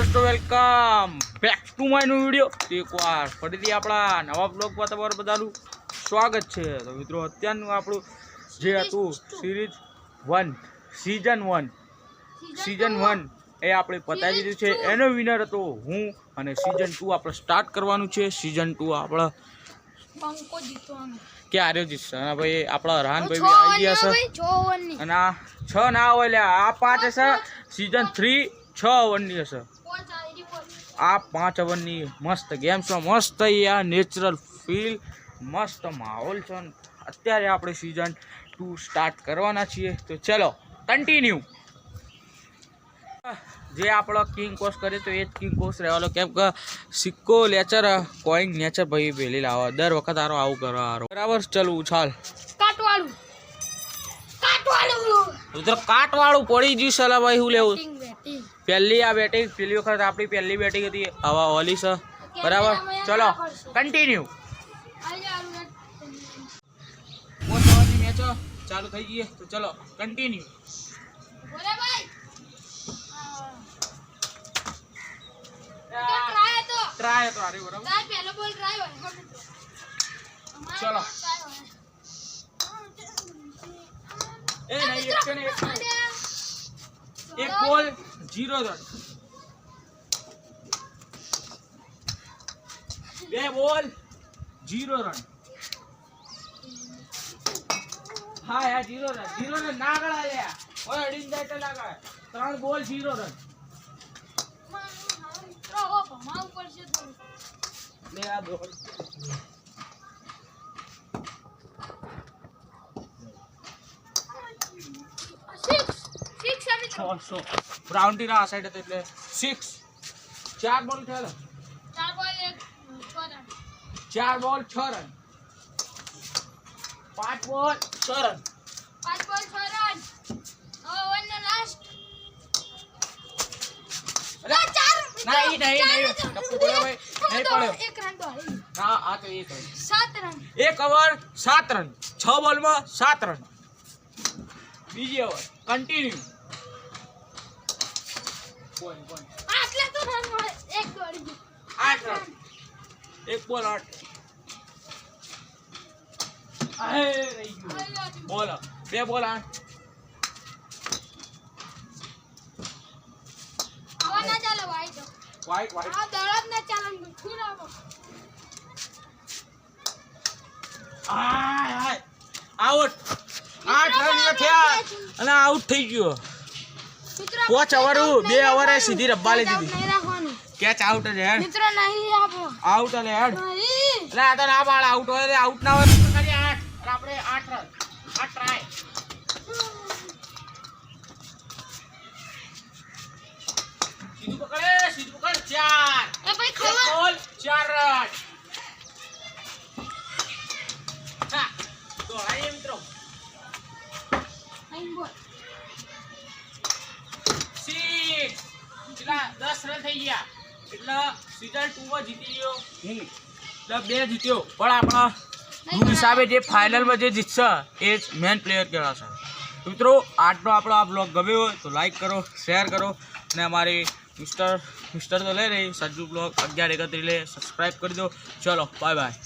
દોસ્તો welcome back to my new video. એકવાર ફરીથી આપણા નવા બ્લોગમાં તમારું બધાનું સ્વાગત છે. તો મિત્રો અત્યારનું આપણું જે હતું સીઝન 1 એ આપણે પતાવી દીધું છે. એનો વિનર હતો હું અને સીઝન 2 આપણે સ્ટાર્ટ કરવાનું છે. સીઝન 2 આપણા ક્યાં હાર્યો જીતશે ભાઈ? આપણા રહાનભાઈ બી આવી ગયા છે અને આ 6 ના હોય લે, આ 5 હશે. સીઝન 3 6 ઓવરની હશે. આ 5 ઓવરની મસ્ત ગેમ્સમાં મસ્ત યાર નેચરલ ફીલ, મસ્ત માહોલ છે. અત્યારે આપણે સીઝન 2 સ્ટાર્ટ કરવાના છીએ. તો ચલો કન્ટિન્યુ. જે આપણો કિંગ કોસ કરે તો એ જ કિંગ કોસ રહેવાનો, કેમ કે સિક્કો લેચર કોઈન નેચર ભાઈ પહેલી લાવો દર વખત આરો આવું કરવા બરાબર. ચલો ઉછાલ કાટવાળું પડી ગયું સલા ભાઈ. શું લેવું? પહેલી આ બેટિંગ, પેલી વખત આપણી પહેલી બેટિંગ હતી, હવે ઓલી છે બરાબર. ચલો કન્ટિન્યુ. મેચો ચાલુ થઈ ગઈ તો ચલો કન્ટિન્યુ. ટ્રાય તો આરે બરાબર. પહેલો બોલ ટ્રાય હોય. ચલો એ નહીં એક બોલ 0 રન, 2 બોલ 0 રન. હા યાર 0 રન ના ગળા લે. ઓય અડીન જાય તો લાગે. 3 બોલ 0 રન. લે આ બોલ રાઉન્ડી ના સાઈડ હતો એટલે 6. 4 બોલ થયેલો. 4 બોલ 6 રન. 5 બોલ 6 રન. 5 બોલ 6 રન. ઓવર નો લાસ્ટ. નહીં ટપ્પુ બોલ્યો ભાઈ, નહીં પડ્યો. 1 રન તો હારી. હા આ તો 1 રન. 7 રન. 1 over 7 run. 6 બોલમાં 7 રન. બીજી ઓવર કન્ટિન્યુ. આટલા તો રન મળે. 1 દોડી ગયો. 8 રન. 1 બોલ 8. આહે રહી ગયો. બોલ 2 બોલ 8. આવા ના ચાલે વાઈટ. આ દળત ના ચાલે. ખુરાવો. આઉટ. 8 રન થયા અને આઉટ થઈ ગયો. 5 ઓવર 2 ઓવર સીધી રબ્બા લઈ દીધી. કેચ આઉટ જ હેડ મિત્ર નહીં આપો. આઉટ અલે હેડ એટલે આ તો ના બાળ આઉટ હોય. આઉટ ના હોય તો કરી 8 અને આપણે 8 રન. 8 ટ્રાય. સીધું પકડ 4. એ ભાઈ ખબર બોલ 4 રન. હા તો આઈએ મિત્રો. 9 બોલ 6 એટલા 10 રન થઈ ગયા. એટલે સીઝન 2 માં જીતી ગયો હું, એટલે 2 જીત્યો. પણ આપણા રૂલ હિસાબે જે ફાઇનલમાં જે જીતશે એ જ મેન પ્લેયર કહેવાશે. મિત્રો આજનો આપણો આ બ્લોગ ગમ્યો હોય તો લાઈક કરો, શેર કરો અને અમારી મિસ્ટર તો લઈ રહી સજ્જુ બ્લોગ 1131 સબસ્ક્રાઈબ કરી દો. ચલો બાય બાય.